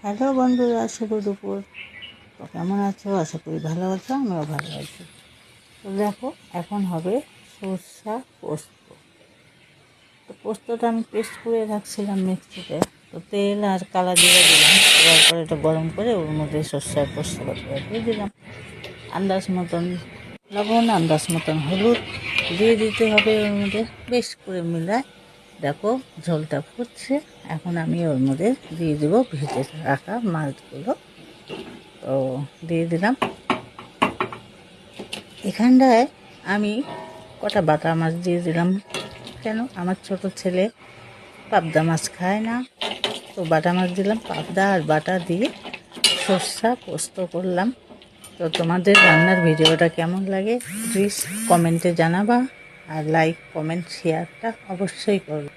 Hello বন্ধুরা, শুভ দুপুর। তো কেমন আছো? আশা করি ভালো আছো, আমিও ভালো আছি। তো দেখো, এখন হবে সরষা পোস্ত। তো পোস্তটা আমি পেস্ট করে রাখছিলাম মিক্সিতে। তো তেল আর কালা জিরা দিলাম, দেওয়ার পরে এটা গরম করে ওর মধ্যে সরষার পোস্ত বাটাটা দিয়ে দিলাম। আন্দাজ মতন লবণ, আন্দাজ মতন হলুদ দিয়ে দিতে হবে ওর মধ্যে। বেশ করে মিলায় দেখো ঝোলটা ফুটছে। এখন আমি ওর মধ্যে দিয়ে দেবো ভেজে রাখা মাছগুলো। তো দিয়ে দিলাম। এখানটায় আমি কটা বাটা মাছ দিয়ে দিলাম। কেন, আমার ছোট ছেলে পাবদা মাছ খায় না, তো বাটা মাছ দিলাম। পাবদা আর বাটা দিয়ে সর্ষা পোস্ত করলাম। তো তোমাদের রান্নার ভিডিওটা কেমন লাগে প্লিজ কমেন্টে জানাবা, আর লাইক কমেন্ট শেয়ারটা অবশ্যই করবে।